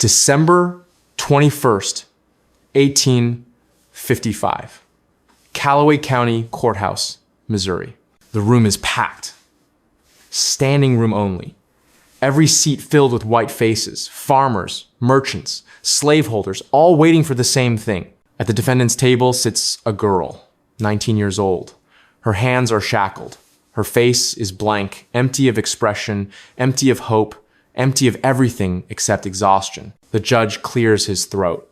December 21st, 1855. Callaway County Courthouse, Missouri. The room is packed. Standing room only. Every seat filled with white faces, farmers, merchants, slaveholders, all waiting for the same thing. At the defendant's table sits a girl, 19 years old. Her hands are shackled. Her face is blank, empty of expression, empty of hope, empty of everything except exhaustion. The judge clears his throat.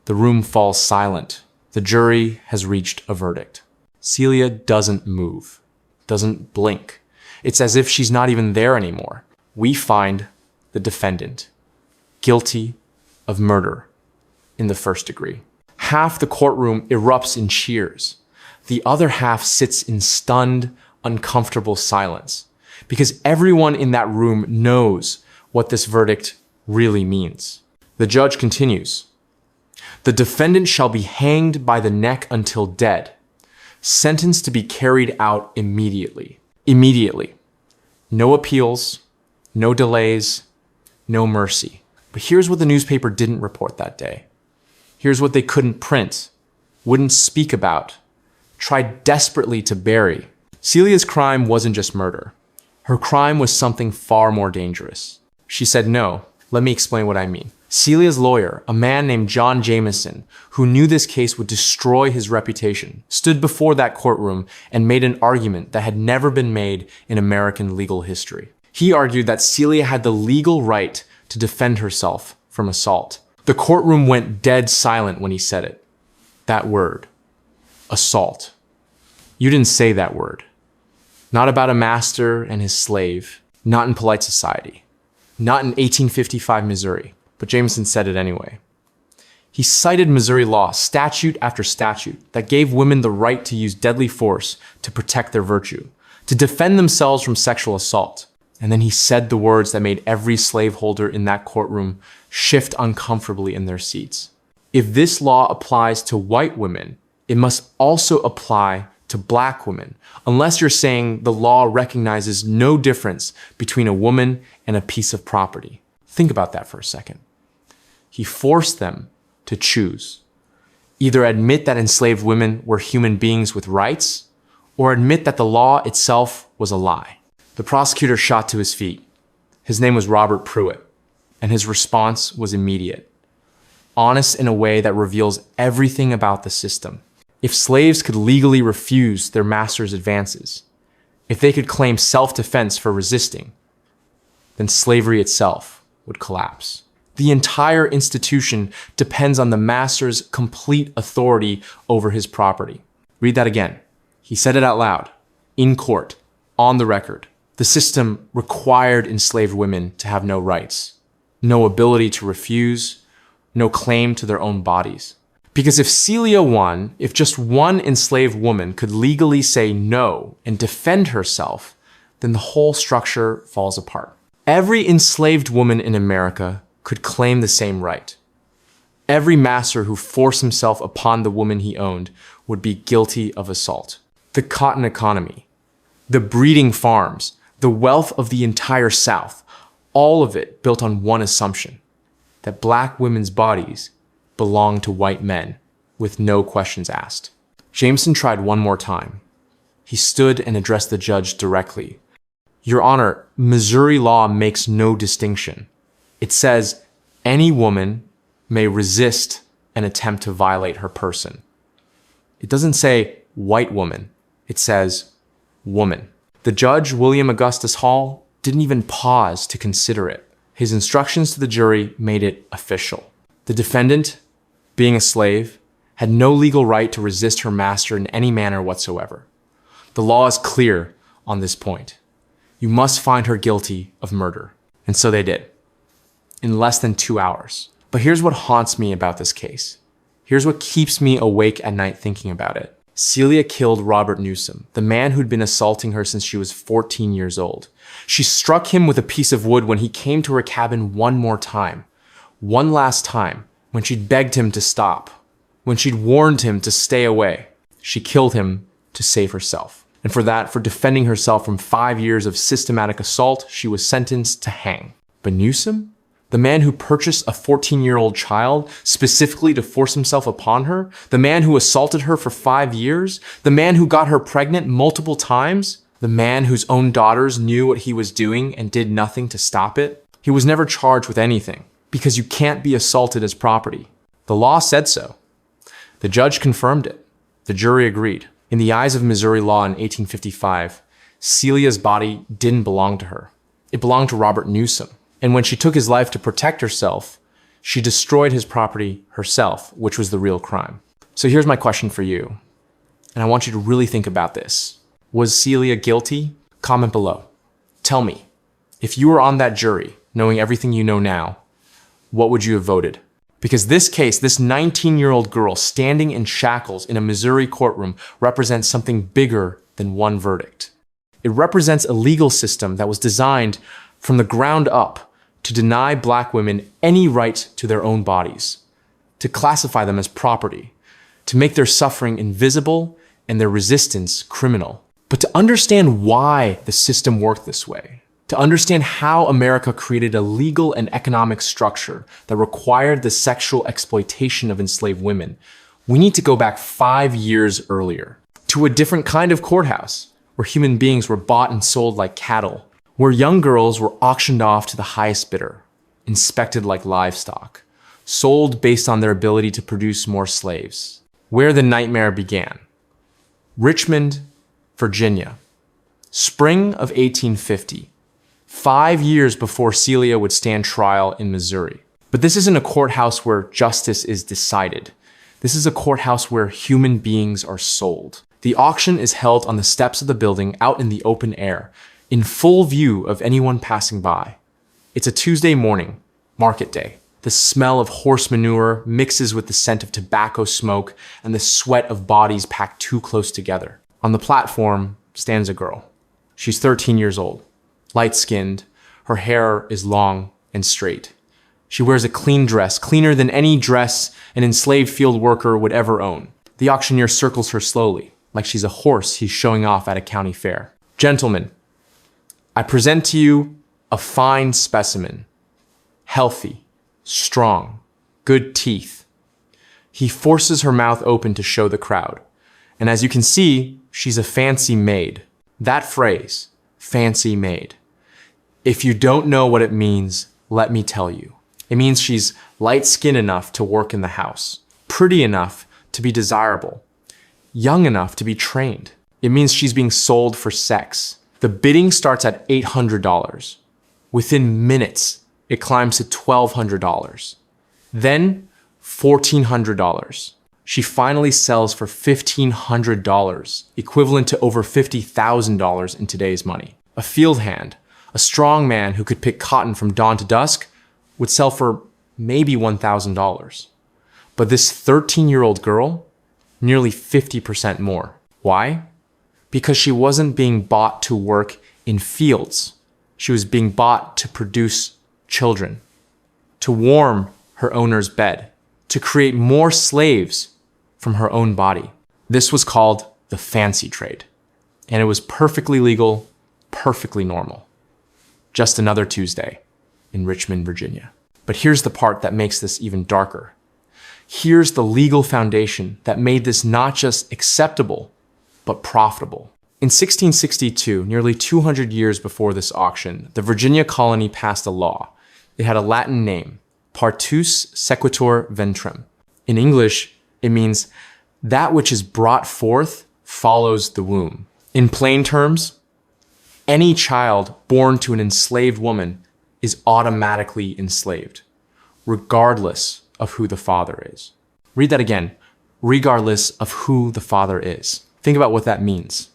The room falls silent. The jury has reached a verdict. Celia doesn't move, doesn't blink. It's as if she's not even there anymore. We find the defendant guilty of murder in the first degree. Half the courtroom erupts in cheers. The other half sits in stunned, uncomfortable silence because everyone in that room knows what this verdict really means. The judge continues. The defendant shall be hanged by the neck until dead, sentenced to be carried out immediately. Immediately. No appeals, no delays, no mercy. But here's what the newspaper didn't report that day. Here's what they couldn't print, wouldn't speak about, tried desperately to bury. Celia's crime wasn't just murder. Her crime was something far more dangerous. She said, no, let me explain what I mean. Celia's lawyer, a man named John Jameson, who knew this case would destroy his reputation, stood before that courtroom and made an argument that had never been made in American legal history. He argued that Celia had the legal right to defend herself from assault. The courtroom went dead silent when he said it. That word, assault. You didn't say that word. Not about a master and his slave, not in polite society, not in 1855 Missouri. But Jameson said it anyway. He cited Missouri law, statute after statute, that gave women the right to use deadly force to protect their virtue, to defend themselves from sexual assault. And then he said the words that made every slaveholder in that courtroom shift uncomfortably in their seats. If this law applies to white women, it must also apply to black women, unless you're saying the law recognizes no difference between a woman and a piece of property. Think about that for a second. He forced them to choose. Either admit that enslaved women were human beings with rights, or admit that the law itself was a lie. The prosecutor shot to his feet. His name was Robert Pruitt, and his response was immediate. Honest in a way that reveals everything about the system. If slaves could legally refuse their master's advances, if they could claim self-defense for resisting, then slavery itself would collapse. The entire institution depends on the master's complete authority over his property. Read that again. He said it out loud, in court, on the record. The system required enslaved women to have no rights, no ability to refuse, no claim to their own bodies. Because if Celia won, if just one enslaved woman could legally say no and defend herself, then the whole structure falls apart. Every enslaved woman in America could claim the same right. Every master who forced himself upon the woman he owned would be guilty of assault. The cotton economy, the breeding farms, the wealth of the entire South, all of it built on one assumption, that black women's bodies belonged to white men with no questions asked. Jameson tried one more time. He stood and addressed the judge directly. Your Honor, Missouri law makes no distinction. It says any woman may resist an attempt to violate her person. It doesn't say white woman. It says woman. The judge, William Augustus Hall, didn't even pause to consider it. His instructions to the jury made it official. The defendant, being a slave, had no legal right to resist her master in any manner whatsoever. The law is clear on this point. You must find her guilty of murder. And so they did, in less than 2 hours. But here's what haunts me about this case. Here's what keeps me awake at night thinking about it. Celia killed Robert Newsom, the man who'd been assaulting her since she was 14 years old. She struck him with a piece of wood when he came to her cabin one more time. One last time, when she'd begged him to stop. When she'd warned him to stay away. She killed him to save herself. And for that, for defending herself from 5 years of systematic assault, she was sentenced to hang. But Newsom? The man who purchased a 14-year-old child specifically to force himself upon her? The man who assaulted her for 5 years? The man who got her pregnant multiple times? The man whose own daughters knew what he was doing and did nothing to stop it? He was never charged with anything, because you can't be assaulted as property. The law said so. The judge confirmed it. The jury agreed. In the eyes of Missouri law in 1855, Celia's body didn't belong to her. It belonged to Robert Newsom. And when she took his life to protect herself, she destroyed his property herself, which was the real crime. So here's my question for you, and I want you to really think about this. Was Celia guilty? Comment below. Tell me, if you were on that jury, knowing everything you know now, what would you have voted? Because this case, this 19-year-old girl standing in shackles in a Missouri courtroom represents something bigger than one verdict. It represents a legal system that was designed from the ground up to deny Black women any right to their own bodies, to classify them as property, to make their suffering invisible and their resistance criminal. But to understand why the system worked this way, to understand how America created a legal and economic structure that required the sexual exploitation of enslaved women, we need to go back 5 years earlier, to a different kind of courthouse, where human beings were bought and sold like cattle, where young girls were auctioned off to the highest bidder, inspected like livestock, sold based on their ability to produce more slaves. Where the nightmare began. Richmond, Virginia. Spring of 1850. 5 years before Celia would stand trial in Missouri. But this isn't a courthouse where justice is decided. This is a courthouse where human beings are sold. The auction is held on the steps of the building out in the open air, in full view of anyone passing by. It's a Tuesday morning, market day. The smell of horse manure mixes with the scent of tobacco smoke and the sweat of bodies packed too close together. On the platform stands a girl. She's 13 years old, light-skinned. Her hair is long and straight. She wears a clean dress, cleaner than any dress an enslaved field worker would ever own. The auctioneer circles her slowly, like she's a horse he's showing off at a county fair. Gentlemen, I present to you a fine specimen, healthy, strong, good teeth. He forces her mouth open to show the crowd. And as you can see, she's a fancy maid. That phrase, fancy maid. If you don't know what it means, let me tell you. It means she's light-skinned enough to work in the house, pretty enough to be desirable, young enough to be trained. It means she's being sold for sex. The bidding starts at $800. Within minutes, it climbs to $1,200. Then, $1,400. She finally sells for $1,500, equivalent to over $50,000 in today's money. A field hand, a strong man who could pick cotton from dawn to dusk, would sell for maybe $1,000. But this 13-year-old girl, nearly 50% more. Why? Because she wasn't being bought to work in fields. She was being bought to produce children, to warm her owner's bed, to create more slaves from her own body. This was called the fancy trade, and it was perfectly legal, perfectly normal. Just another Tuesday in Richmond, Virginia. But here's the part that makes this even darker. Here's the legal foundation that made this not just acceptable, but profitable. In 1662, nearly 200 years before this auction, the Virginia colony passed a law. It had a Latin name, partus sequitur ventrem. In English, it means that which is brought forth follows the womb. In plain terms, any child born to an enslaved woman is automatically enslaved, regardless of who the father is. Read that again, regardless of who the father is. Think about what that means,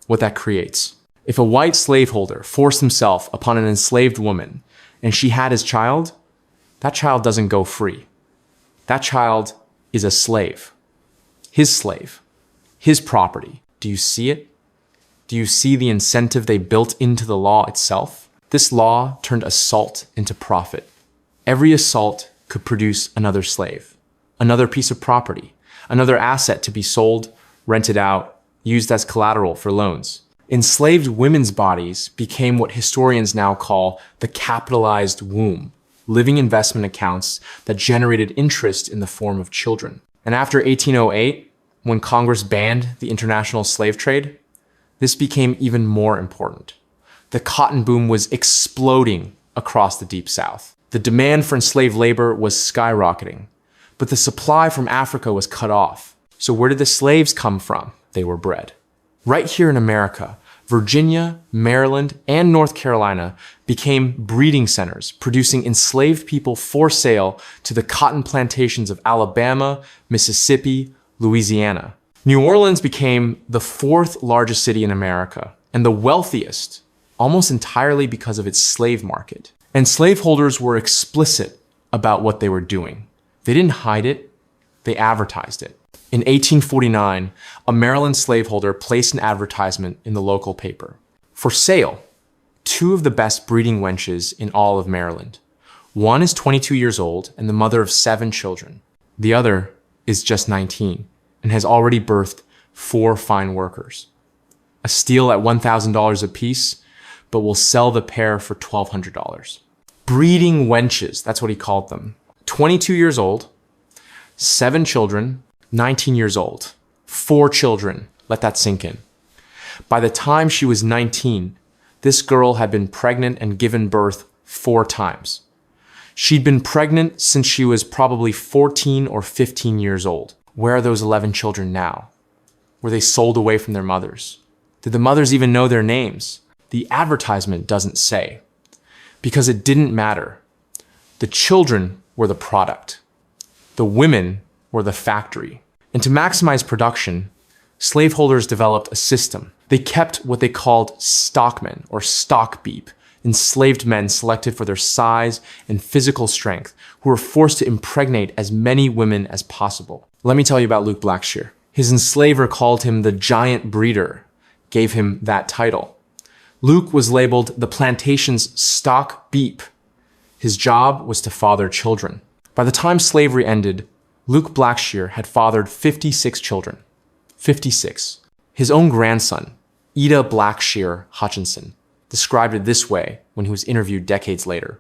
what that creates. If a white slaveholder forced himself upon an enslaved woman and she had his child, that child doesn't go free. That child is a slave, his property. Do you see it? Do you see the incentive they built into the law itself? This law turned assault into profit. Every assault could produce another slave, another piece of property, another asset to be sold, rented out, used as collateral for loans. Enslaved women's bodies became what historians now call the capitalized womb. living investment accounts that generated interest in the form of children. And after 1808, when Congress banned the international slave trade, this became even more important. The cotton boom was exploding across the Deep South. The demand for enslaved labor was skyrocketing, but the supply from Africa was cut off. So where did the slaves come from? They were bred. Right here in America, Virginia, Maryland, and North Carolina became breeding centers, producing enslaved people for sale to the cotton plantations of Alabama, Mississippi, Louisiana. New Orleans became the fourth largest city in America and the wealthiest, almost entirely because of its slave market. And slaveholders were explicit about what they were doing. They didn't hide it, they advertised it. In 1849, a Maryland slaveholder placed an advertisement in the local paper. For sale, 2 of the best breeding wenches in all of Maryland. One is 22 years old and the mother of 7 children. The other is just 19 and has already birthed 4 fine workers. A steal at $1,000 apiece, but will sell the pair for $1,200. Breeding wenches, that's what he called them. 22 years old, 7 children, 19 years old, 4 children. Let that sink in. By the time she was 19, this girl had been pregnant and given birth 4 times. She'd been pregnant since she was probably 14 or 15 years old. Where are those 11 children now? Were they sold away from their mothers? Did the mothers even know their names? The advertisement doesn't say, because it didn't matter. The children were the product. The women were the factory. And to maximize production, slaveholders developed a system. They kept what they called stockmen or stock beep, enslaved men selected for their size and physical strength, who were forced to impregnate as many women as possible. Let me tell you about Luke Blackshear. His enslaver called him the giant breeder, gave him that title. Luke was labeled the plantation's stock beep. His job was to father children. By the time slavery ended, Luke Blackshear had fathered 56 children. 56. His own grandson, Ida Blackshear Hutchinson, described it this way when he was interviewed decades later.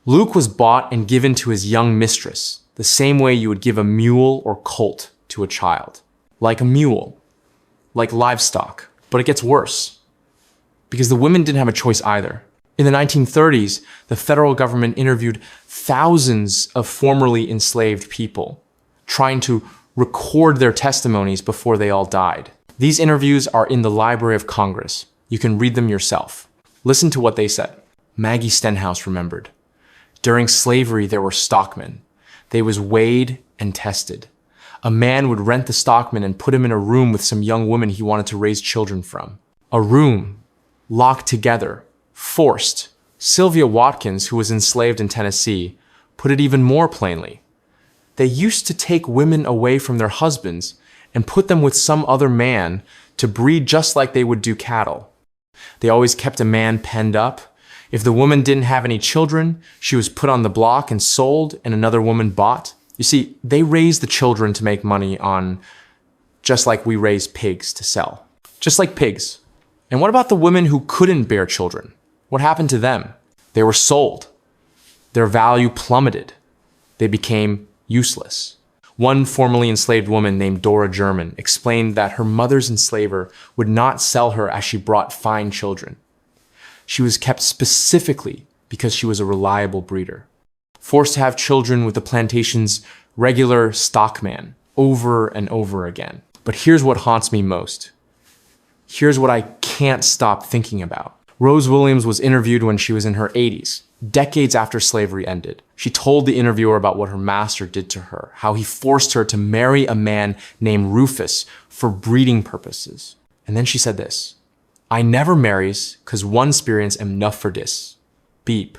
Luke was bought and given to his young mistress the same way you would give a mule or colt to a child. Like a mule. Like livestock. But it gets worse. Because the women didn't have a choice either. In the 1930s, the federal government interviewed thousands of formerly enslaved people, trying to record their testimonies before they all died. These interviews are in the Library of Congress. You can read them yourself. Listen to what they said. Maggie Stenhouse remembered. During slavery, there were stockmen. They was weighed and tested. A man would rent the stockman and put him in a room with some young woman he wanted to raise children from. A room, locked together, forced. Sylvia Watkins, who was enslaved in Tennessee, put it even more plainly. They used to take women away from their husbands and put them with some other man to breed just like they would do cattle. They always kept a man penned up. If the woman didn't have any children, she was put on the block and sold, and another woman bought. You see, they raised the children to make money on, just like we raise pigs to sell. Just like pigs. And what about the women who couldn't bear children? What happened to them? They were sold. Their value plummeted. They became useless. One formerly enslaved woman named Dora German explained that her mother's enslaver would not sell her as she brought fine children. She was kept specifically because she was a reliable breeder. Forced to have children with the plantation's regular stockman over and over again. But here's what haunts me most. Here's what I can't stop thinking about. Rose Williams was interviewed when she was in her 80s, decades after slavery ended. She told the interviewer about what her master did to her, how he forced her to marry a man named Rufus for breeding purposes. And then she said this, "I never marries, 'cause one experience am enough for this. Beep.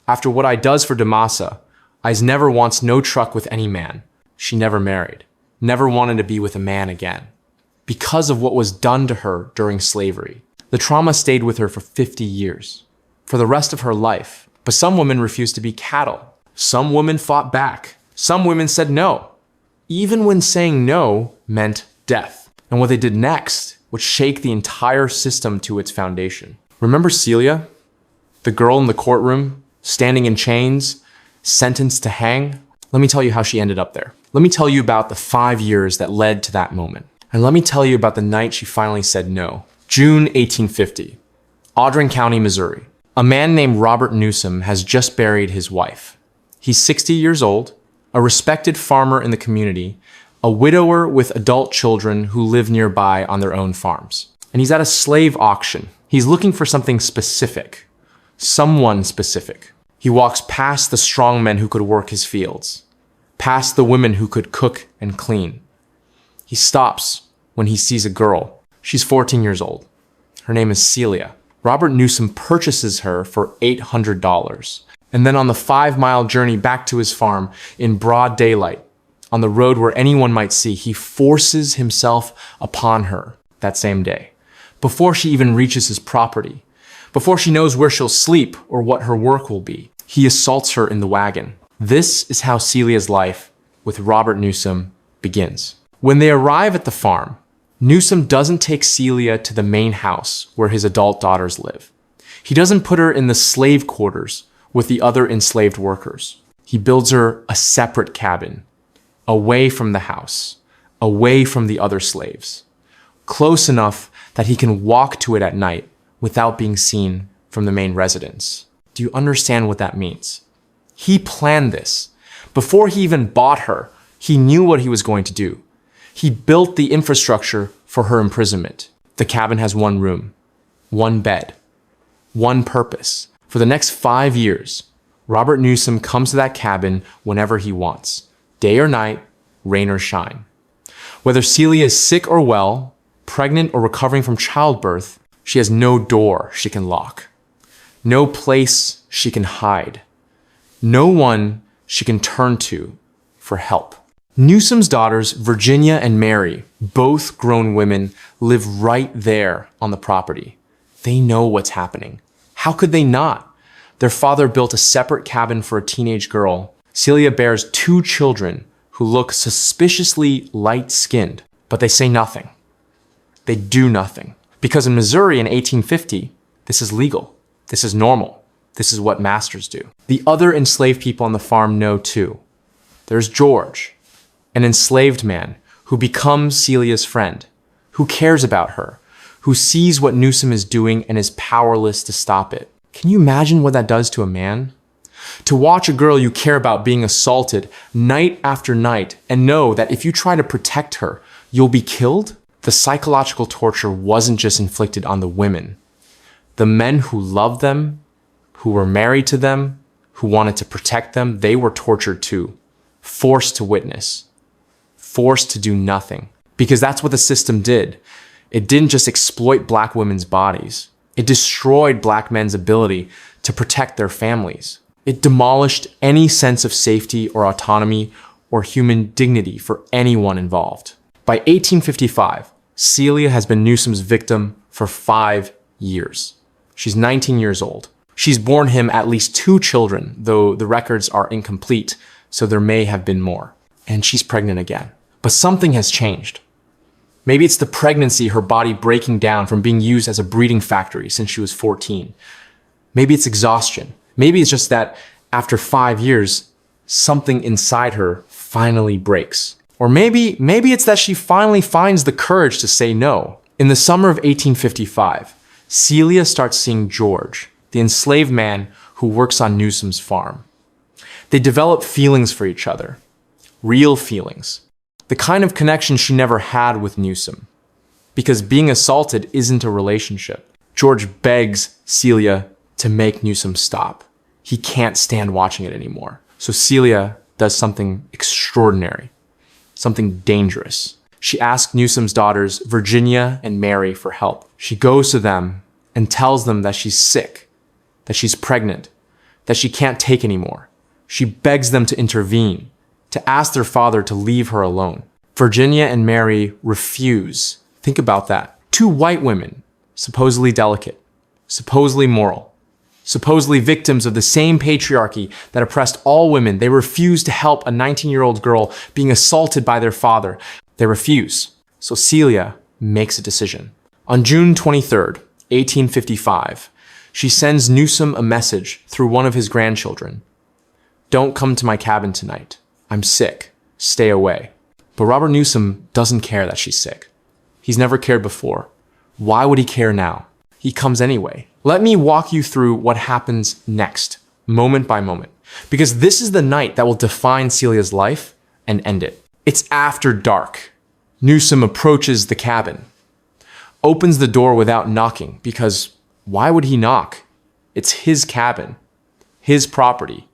After what I does for Damasa, I's never wants no truck with any man." She never married, never wanted to be with a man again. Because of what was done to her during slavery. The trauma stayed with her for 50 years, for the rest of her life. But some women refused to be cattle. Some women fought back. Some women said no, even when saying no meant death. And what they did next would shake the entire system to its foundation. Remember Celia, the girl in the courtroom standing in chains, sentenced to hang. Let me tell you how she ended up there. Let me tell you about the 5 years that led to that moment. And let me tell you about the night she finally said no. June 1850, Audrain County, Missouri. A man named Robert Newsom has just buried his wife. He's 60 years old, a respected farmer in the community, a widower with adult children who live nearby on their own farms. And he's at a slave auction. He's looking for something specific, someone specific. He walks past the strong men who could work his fields, past the women who could cook and clean. He stops when he sees a girl. She's 14 years old. Her name is Celia. Robert Newsom purchases her for $800. And then on the 5-mile journey back to his farm in broad daylight, on the road where anyone might see, he forces himself upon her that same day. Before she even reaches his property, before she knows where she'll sleep or what her work will be, he assaults her in the wagon. This is how Celia's life with Robert Newsom begins. When they arrive at the farm, Newsom doesn't take Celia to the main house where his adult daughters live. He doesn't put her in the slave quarters with the other enslaved workers. He builds her a separate cabin, away from the house, away from the other slaves, close enough that he can walk to it at night without being seen from the main residence. Do you understand what that means? He planned this. Before he even bought her, he knew what he was going to do. He built the infrastructure for her imprisonment. The cabin has one room, one bed, one purpose. For the next 5 years, Robert Newsom comes to that cabin whenever he wants, day or night, rain or shine. Whether Celia is sick or well, pregnant or recovering from childbirth, she has no door she can lock, no place she can hide, no one she can turn to for help. Newsom's daughters, Virginia and Mary, both grown women, live right there on the property. They know what's happening. How could they not? Their father built a separate cabin for a teenage girl. Celia bears 2 children who look suspiciously light-skinned, but they say nothing. They do nothing. Because in Missouri in 1850, this is legal. This is normal. This is what masters do. The other enslaved people on the farm know too. There's George, an enslaved man who becomes Celia's friend, who cares about her, who sees what Newsom is doing and is powerless to stop it. Can you imagine what that does to a man? To watch a girl you care about being assaulted night after night and know that if you try to protect her, you'll be killed? The psychological torture wasn't just inflicted on the women. The men who loved them, who were married to them, who wanted to protect them, they were tortured too, forced to witness, forced to do nothing. Because that's what the system did. It didn't just exploit black women's bodies. It destroyed black men's ability to protect their families. It demolished any sense of safety or autonomy or human dignity for anyone involved. By 1855, Celia has been Newsom's victim for 5 years. She's 19 years old. She's borne him at least 2 children, though the records are incomplete, so there may have been more. And she's pregnant again. But something has changed. Maybe it's the pregnancy, her body breaking down from being used as a breeding factory since she was 14. Maybe it's exhaustion. Maybe it's just that after 5 years, something inside her finally breaks. Or maybe it's that she finally finds the courage to say no. In the summer of 1855, Celia starts seeing George, the enslaved man who works on Newsom's farm. They develop feelings for each other, real feelings, the kind of connection she never had with Newsom. Because being assaulted isn't a relationship. George begs Celia to make Newsom stop. He can't stand watching it anymore. So Celia does something extraordinary, something dangerous. She asks Newsom's daughters, Virginia and Mary, for help. She goes to them and tells them that she's sick, that she's pregnant, that she can't take anymore. She begs them to intervene, to ask their father to leave her alone. Virginia and Mary refuse. Think about that. 2 white women, supposedly delicate, supposedly moral, supposedly victims of the same patriarchy that oppressed all women. They refuse to help a 19-year-old girl being assaulted by their father. They refuse. So Celia makes a decision. On June 23rd, 1855, She sends Newsom a message through one of his grandchildren. Don't come to my cabin tonight. I'm sick. Stay away. But Robert Newsom doesn't care that she's sick. He's never cared before. Why would he care now? He comes anyway. Let me walk you through what happens next, moment by moment, because this is the night that will define Celia's life and end it. It's after dark. Newsom approaches the cabin, opens the door without knocking, because why would he knock? It's his cabin, his property,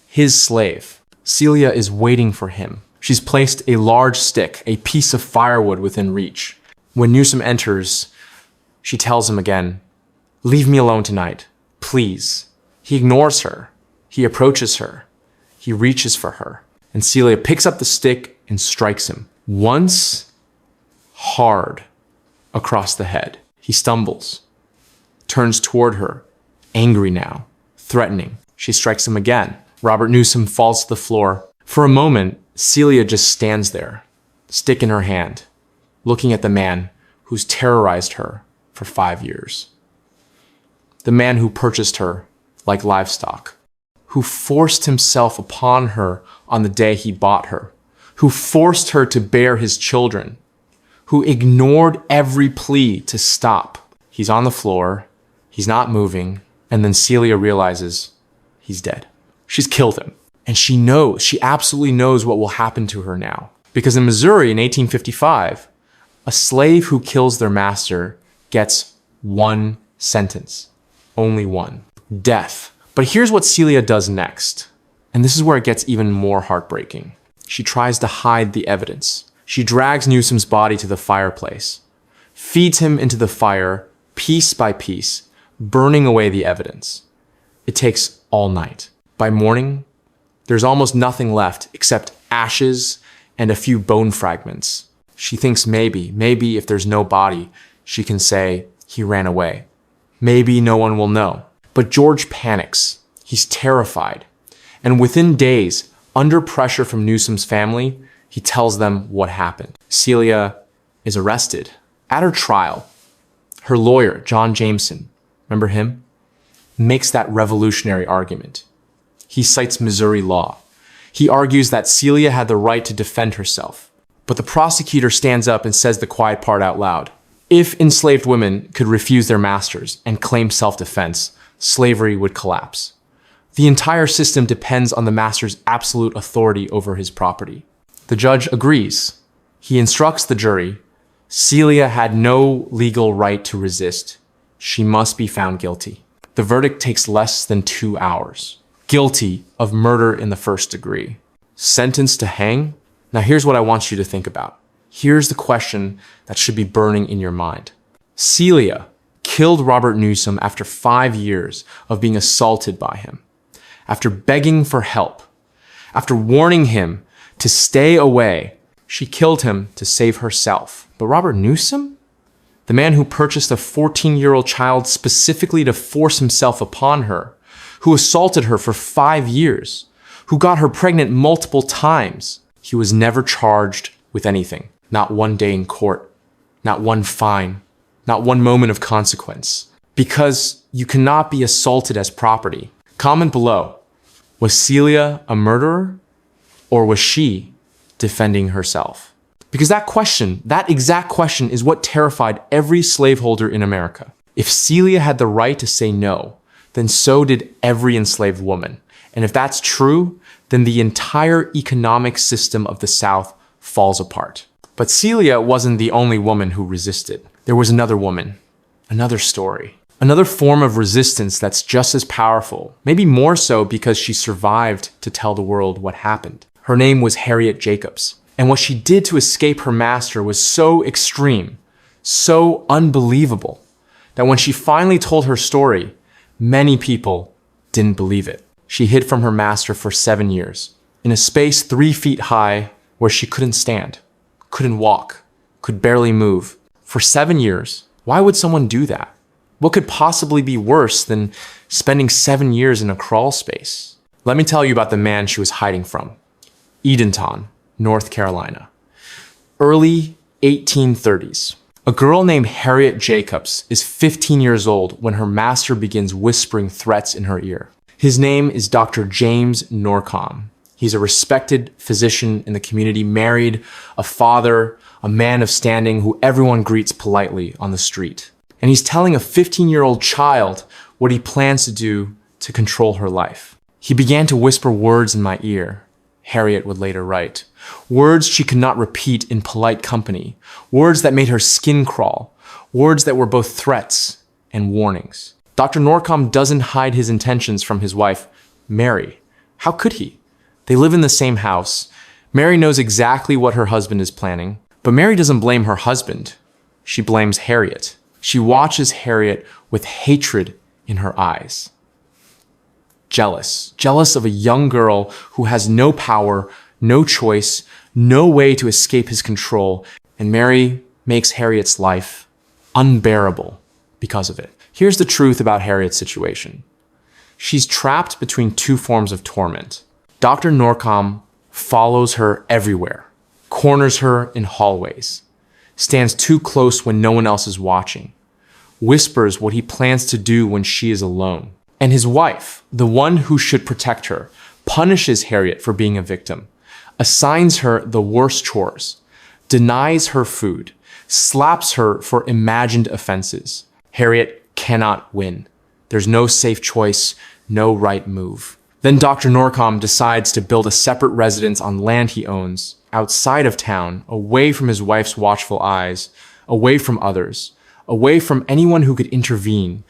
his slave. Celia is waiting for him. She's placed a large stick, a piece of firewood within reach. When Newsom enters, she tells him again, "Leave me alone tonight, please." He ignores her. He approaches her. He reaches for her. And Celia picks up the stick and strikes him. Once, hard, across the head. He stumbles, turns toward her, angry now, threatening. She strikes him again. Robert Newsom falls to the floor. For a moment, Celia just stands there, stick in her hand, looking at the man who's terrorized her for 5 years. The man who purchased her like livestock, who forced himself upon her on the day he bought her, who forced her to bear his children, who ignored every plea to stop. He's on the floor, he's not moving, and then Celia realizes he's dead. She's killed him. And she absolutely knows what will happen to her now. Because in Missouri in 1855, a slave who kills their master gets one sentence. Only one. Death. But here's what Celia does next. And this is where it gets even more heartbreaking. She tries to hide the evidence. She drags Newsom's body to the fireplace, feeds him into the fire piece by piece, burning away the evidence. It takes all night. By morning, there's almost nothing left except ashes and a few bone fragments. She thinks maybe if there's no body, she can say he ran away. Maybe no one will know. But George panics. He's terrified. And within days, under pressure from Newsom's family, he tells them what happened. Celia is arrested. At her trial, her lawyer, John Jameson, remember him? Makes that revolutionary argument. He cites Missouri law. He argues that Celia had the right to defend herself. But the prosecutor stands up and says the quiet part out loud. If enslaved women could refuse their masters and claim self-defense, slavery would collapse. The entire system depends on the master's absolute authority over his property. The judge agrees. He instructs the jury, Celia had no legal right to resist. She must be found guilty. The verdict takes less than 2 hours. Guilty of murder in the first degree. Sentenced to hang? Now here's what I want you to think about. Here's the question that should be burning in your mind. Celia killed Robert Newsom after 5 years of being assaulted by him, after begging for help, after warning him to stay away. She killed him to save herself. But Robert Newsom? The man who purchased a 14-year-old child specifically to force himself upon her, who assaulted her for 5 years, who got her pregnant multiple times. He was never charged with anything. Not one day in court. Not one fine. Not one moment of consequence. Because you cannot be assaulted as property. Comment below. Was Celia a murderer? Or was she defending herself? Because that exact question is what terrified every slaveholder in America. If Celia had the right to say no, then so did every enslaved woman. And if that's true, then the entire economic system of the South falls apart. But Celia wasn't the only woman who resisted. There was another woman, another story, another form of resistance that's just as powerful, maybe more so because she survived to tell the world what happened. Her name was Harriet Jacobs. And what she did to escape her master was so extreme, so unbelievable, that when she finally told her story, many people didn't believe it. She hid from her master for 7 years, in a space 3 feet high where she couldn't stand, couldn't walk, could barely move. For 7 years, why would someone do that? What could possibly be worse than spending 7 years in a crawl space? Let me tell you about the man she was hiding from. Edenton, North Carolina. Early 1830s. A girl named Harriet Jacobs is 15 years old when her master begins whispering threats in her ear. His name is Dr. James Norcom. He's a respected physician in the community, married, a father, a man of standing who everyone greets politely on the street. And he's telling a 15-year-old child what he plans to do to control her life. He began to whisper words in my ear, Harriet would later write. Words she could not repeat in polite company. Words that made her skin crawl. Words that were both threats and warnings. Dr. Norcom doesn't hide his intentions from his wife, Mary. How could he? They live in the same house. Mary knows exactly what her husband is planning. But Mary doesn't blame her husband. She blames Harriet. She watches Harriet with hatred in her eyes. Jealous. Jealous of a young girl who has no power, no choice, no way to escape his control. And Mary makes Harriet's life unbearable because of it. Here's the truth about Harriet's situation. She's trapped between two forms of torment. Dr. Norcom follows her everywhere, corners her in hallways, stands too close when no one else is watching, whispers what he plans to do when she is alone. And his wife, the one who should protect her, punishes Harriet for being a victim, assigns her the worst chores, denies her food, slaps her for imagined offenses. Harriet cannot win. There's no safe choice, no right move. Then Dr. Norcom decides to build a separate residence on land he owns, outside of town, away from his wife's watchful eyes, away from others, away from anyone who could intervene.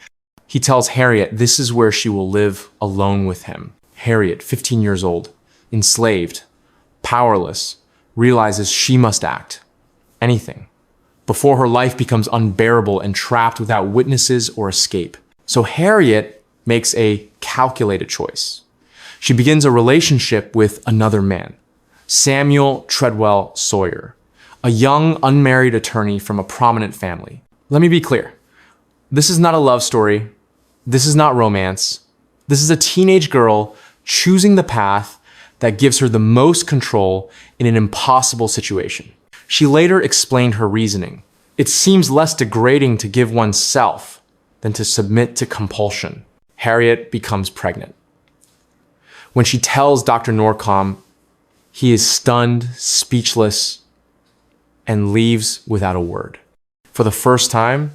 He tells Harriet this is where she will live alone with him. Harriet, 15 years old, enslaved, powerless, realizes she must act. Anything. Before her life becomes unbearable and trapped without witnesses or escape. So Harriet makes a calculated choice. She begins a relationship with another man, Samuel Treadwell Sawyer, a young unmarried attorney from a prominent family. Let me be clear. This is not a love story. This is not romance. This is a teenage girl choosing the path that gives her the most control in an impossible situation. She later explained her reasoning. It seems less degrading to give oneself than to submit to compulsion. Harriet becomes pregnant. When she tells Dr. Norcom, he is stunned, speechless, and leaves without a word. For the first time,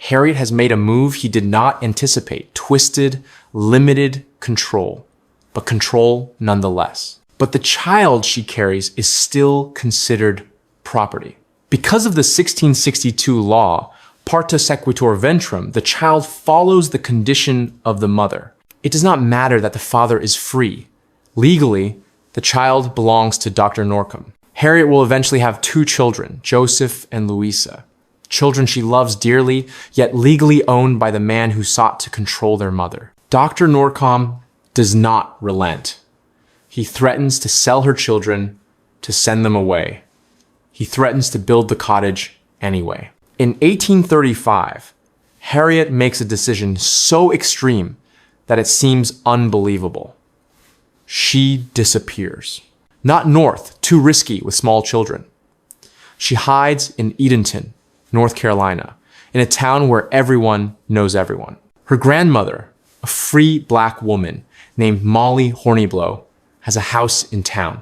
Harriet has made a move he did not anticipate. Twisted, limited control, but control nonetheless. But the child she carries is still considered property. Because of the 1662 law, parta sequitur ventrum, the child follows the condition of the mother. It does not matter that the father is free. Legally, the child belongs to Dr. Norcom. Harriet will eventually have two children, Joseph and Louisa. Children she loves dearly, yet legally owned by the man who sought to control their mother. Dr. Norcom does not relent. He threatens to sell her children, to send them away. He threatens to build the cottage anyway. In 1835, Harriet makes a decision so extreme that it seems unbelievable. She disappears. Not north, too risky with small children. She hides in Edenton, North Carolina, in a town where everyone knows everyone. Her grandmother, a free black woman named Molly Horniblow, has a house in town.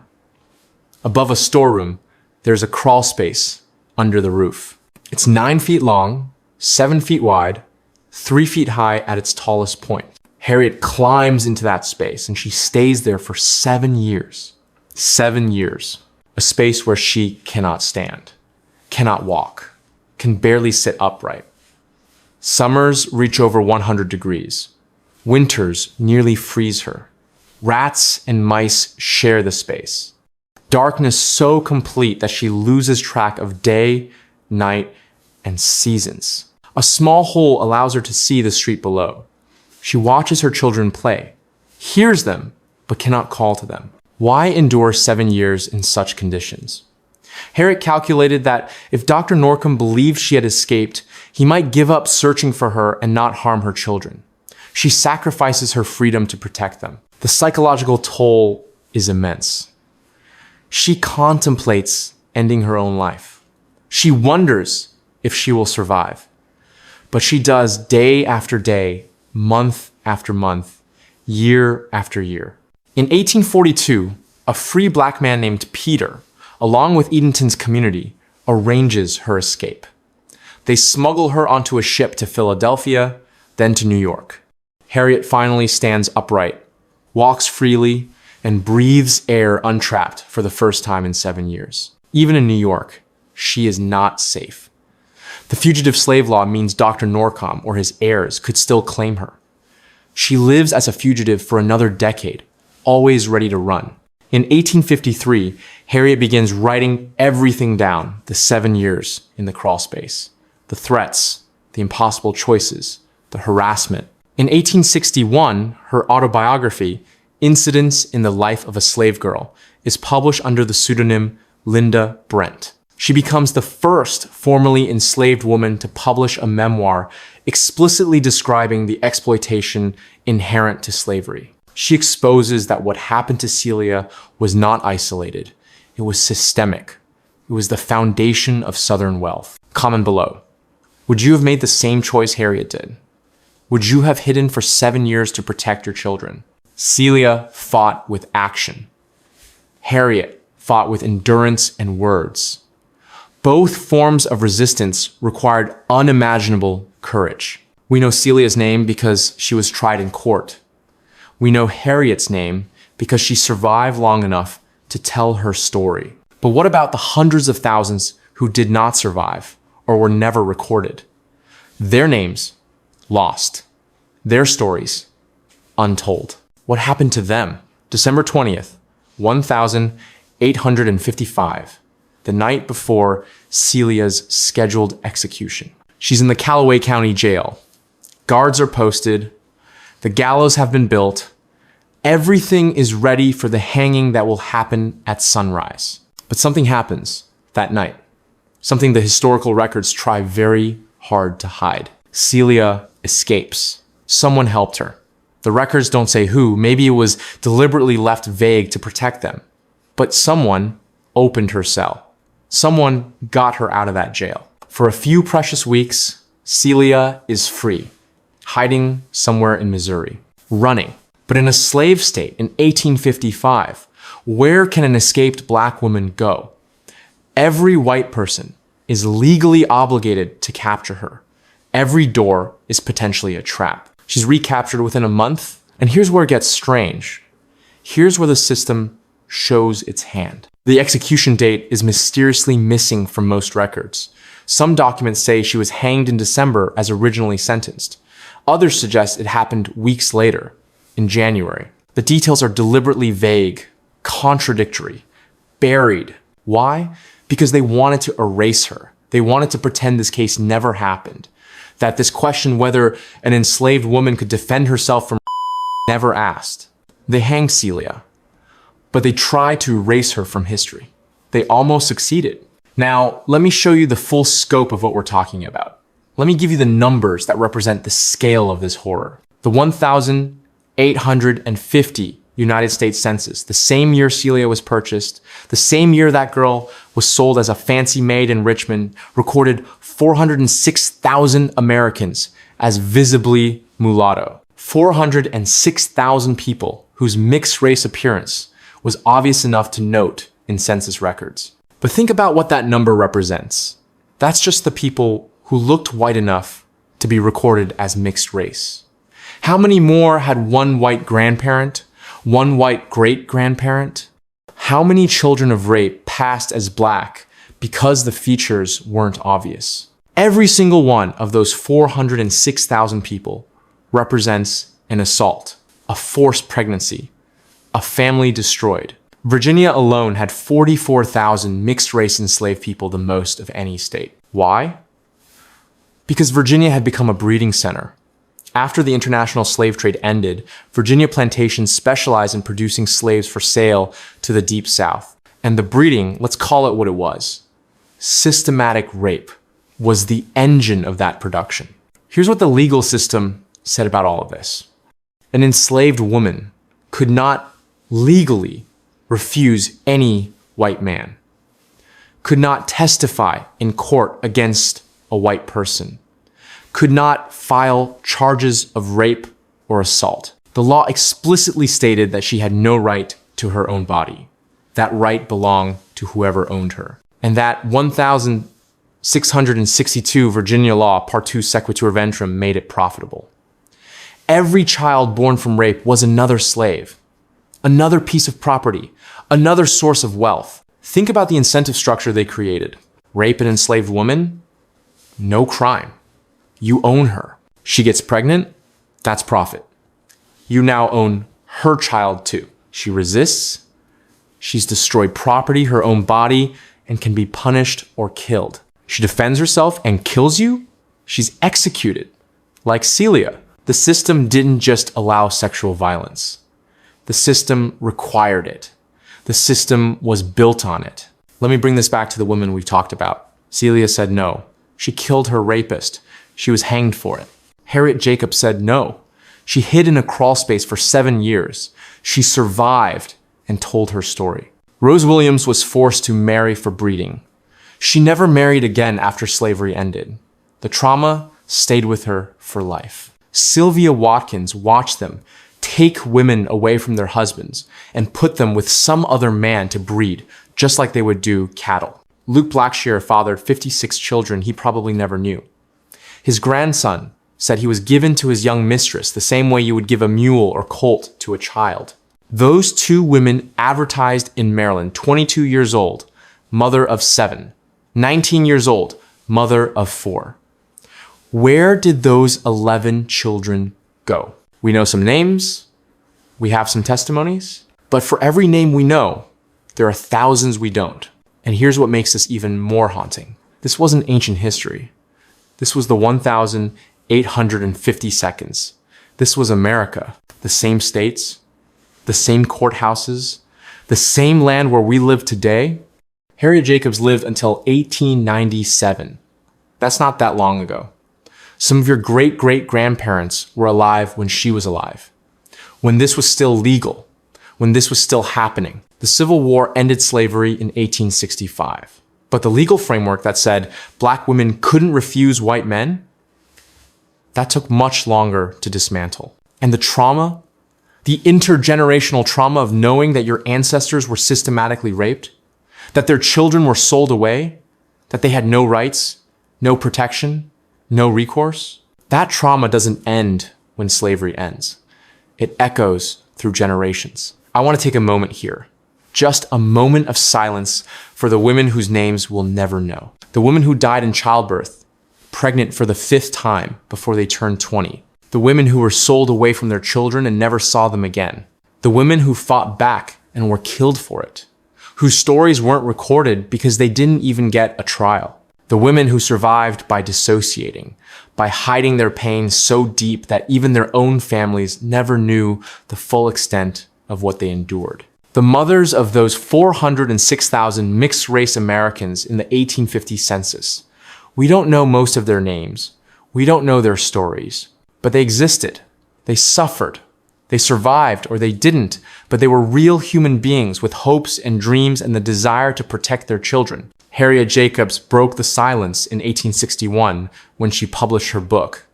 Above a storeroom, there's a crawl space under the roof. It's 9 feet long, 7 feet wide, 3 feet high at its tallest point. Harriet climbs into that space and she stays there for 7 years. 7 years. A space where she cannot stand, cannot walk, can barely sit upright. Summers reach over 100 degrees. Winters nearly freeze her. Rats and mice share the space. Darkness so complete that she loses track of day, night, and seasons. A small hole allows her to see the street below. She watches her children play, hears them, but cannot call to them. Why endure 7 years in such conditions? Harriet calculated that if Dr. Norcom believed she had escaped, he might give up searching for her and not harm her children. She sacrifices her freedom to protect them. The psychological toll is immense. She contemplates ending her own life. She wonders if she will survive. But she does day after day, month after month, year after year. In 1842, a free black man named Peter, along with Edenton's community, arranges her escape. They smuggle her onto a ship to Philadelphia, then to New York. Harriet finally stands upright, walks freely, and breathes air untrapped for the first time in 7 years. Even in New York, she is not safe. The fugitive slave law means Dr. Norcom or his heirs could still claim her. She lives as a fugitive for another decade, always ready to run. In 1853, Harriet begins writing everything down, the 7 years in the crawl space. The threats, the impossible choices, the harassment. In 1861, her autobiography, Incidents in the Life of a Slave Girl, is published under the pseudonym Linda Brent. She becomes the first formerly enslaved woman to publish a memoir explicitly describing the exploitation inherent to slavery. She exposes that what happened to Celia was not isolated. It was systemic. It was the foundation of Southern wealth. Comment below. Would you have made the same choice Harriet did? Would you have hidden for 7 years to protect your children? Celia fought with action. Harriet fought with endurance and words. Both forms of resistance required unimaginable courage. We know Celia's name because she was tried in court. We know Harriet's name because she survived long enough to tell her story. But what about the hundreds of thousands who did not survive or were never recorded? Their names lost. Their stories untold. What happened to them? December 20th, 1855, the night before Celia's scheduled execution. She's in the Callaway County Jail. Guards are posted. The gallows have been built. Everything is ready for the hanging that will happen at sunrise. But something happens that night. Something the historical records try very hard to hide. Celia escapes. Someone helped her. The records don't say who. Maybe it was deliberately left vague to protect them. But someone opened her cell. Someone got her out of that jail. For a few precious weeks, Celia is free, hiding somewhere in Missouri, running. But in a slave state in 1855, where can an escaped black woman go? Every white person is legally obligated to capture her. Every door is potentially a trap. She's recaptured within a month, and here's where it gets strange. Here's where the system shows its hand. The execution date is mysteriously missing from most records. Some documents say she was hanged in December as originally sentenced. Others suggest it happened weeks later, in January. The details are deliberately vague, contradictory, buried. Why? Because they wanted to erase her. They wanted to pretend this case never happened. That this question whether an enslaved woman could defend herself from never asked. They hanged Celia, but they tried to erase her from history. They almost succeeded. Now, let me show you the full scope of what we're talking about. Let me give you the numbers that represent the scale of this horror. The 1,850 United States Census, the same year Celia was purchased, the same year that girl was sold as a fancy maid in Richmond, recorded 406,000 Americans as visibly mulatto. 406,000 people whose mixed race appearance was obvious enough to note in census records. But think about what that number represents. That's just the people who looked white enough to be recorded as mixed race. How many more had one white grandparent, one white great-grandparent? How many children of rape passed as black because the features weren't obvious? Every single one of those 406,000 people represents an assault, a forced pregnancy, a family destroyed. Virginia alone had 44,000 mixed-race enslaved people, the most of any state. Why? Because Virginia had become a breeding center. After the international slave trade ended, Virginia plantations specialized in producing slaves for sale to the Deep South. And the breeding, let's call it what it was, systematic rape, was the engine of that production. Here's what the legal system said about all of this. An enslaved woman could not legally refuse any white man, could not testify in court against a white person, could not file charges of rape or assault. The law explicitly stated that she had no right to her own body. That right belonged to whoever owned her. And that 1662 Virginia law, Partus Sequitur Ventrum, made it profitable. Every child born from rape was another slave, another piece of property, another source of wealth. Think about the incentive structure they created. Rape an enslaved woman? No crime. You own her. She gets pregnant? That's profit. You now own her child too. She resists. She's destroyed property, her own body, and can be punished or killed. She defends herself and kills you? She's executed. Like Celia. The system didn't just allow sexual violence. The system required it. The system was built on it. Let me bring this back to the women we've talked about. Celia said no. She killed her rapist. She was hanged for it. Harriet Jacobs said no. She hid in a crawl space for 7 years. She survived and told her story. Rose Williams was forced to marry for breeding. She never married again after slavery ended. The trauma stayed with her for life. Sylvia Watkins watched them take women away from their husbands and put them with some other man to breed, just like they would do cattle. Luke Blackshear fathered 56 children he probably never knew. His grandson said he was given to his young mistress the same way you would give a mule or colt to a child. Those two women advertised in Maryland, 22 years old, mother of 7, 19 years old, mother of 4. Where did those 11 children go? We know some names, we have some testimonies, but for every name we know, there are thousands we don't. And here's what makes this even more haunting. This wasn't ancient history. This was the 1,850 seconds. This was America. The same states, the same courthouses, the same land where we live today. Harriet Jacobs lived until 1897. That's not that long ago. Some of your great-great-grandparents were alive when she was alive, when this was still legal, when this was still happening. The Civil War ended slavery in 1865. But the legal framework that said black women couldn't refuse white men, that took much longer to dismantle. And the trauma, the intergenerational trauma of knowing that your ancestors were systematically raped, that their children were sold away, that they had no rights, no protection, no recourse, that trauma doesn't end when slavery ends. It echoes through generations. I want to take a moment here. Just a moment of silence for the women whose names we'll never know. The women who died in childbirth, pregnant for the 5th time before they turned 20. The women who were sold away from their children and never saw them again. The women who fought back and were killed for it. Whose stories weren't recorded because they didn't even get a trial. The women who survived by dissociating, by hiding their pain so deep that even their own families never knew the full extent of what they endured. The mothers of those 406,000 mixed-race Americans in the 1850 census. We don't know most of their names. We don't know their stories. But they existed. They suffered. They survived, or they didn't, but they were real human beings with hopes and dreams and the desire to protect their children. Harriet Jacobs broke the silence in 1861 when she published her book.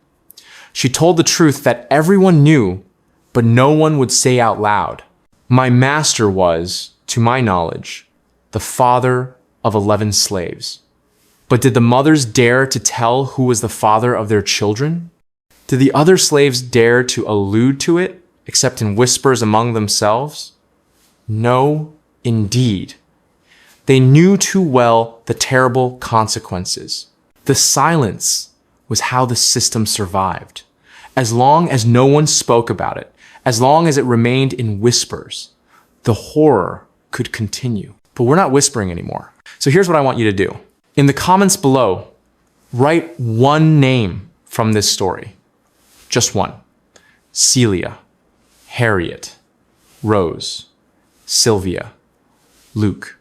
She told the truth that everyone knew, but no one would say out loud. My master was, to my knowledge, the father of 11 slaves. But did the mothers dare to tell who was the father of their children? Did the other slaves dare to allude to it, except in whispers among themselves? No, indeed. They knew too well the terrible consequences. The silence was how the system survived. As long as no one spoke about it, as long as it remained in whispers, the horror could continue. But we're not whispering anymore. So here's what I want you to do. In the comments below, write one name from this story. Just one. Celia, Harriet, Rose, Sylvia, Luke.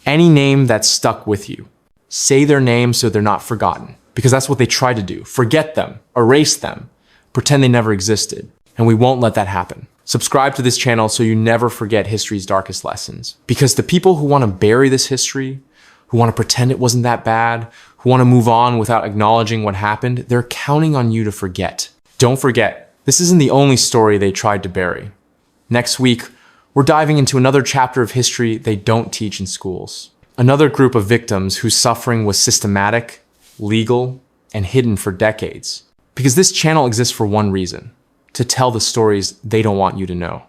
Any name that stuck with you. Say their name so they're not forgotten, because that's what they try to do. Forget them, erase them, pretend they never existed. And we won't let that happen. Subscribe to this channel so you never forget history's darkest lessons. Because the people who want to bury this history, who want to pretend it wasn't that bad, who want to move on without acknowledging what happened, they're counting on you to forget. Don't forget, this isn't the only story they tried to bury. Next week, we're diving into another chapter of history they don't teach in schools. Another group of victims whose suffering was systematic, legal, and hidden for decades. Because this channel exists for one reason: to tell the stories they don't want you to know.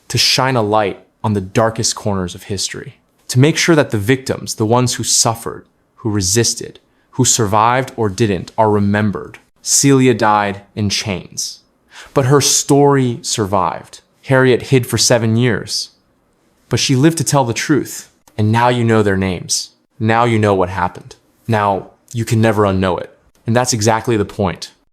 To shine a light on the darkest corners of history. To make sure that the victims, the ones who suffered, who resisted, who survived or didn't, are remembered. Celia died in chains, but her story survived. Harriet hid for 7 years, but she lived to tell the truth. And now you know their names. Now you know what happened. Now you can never unknow it. And that's exactly the point.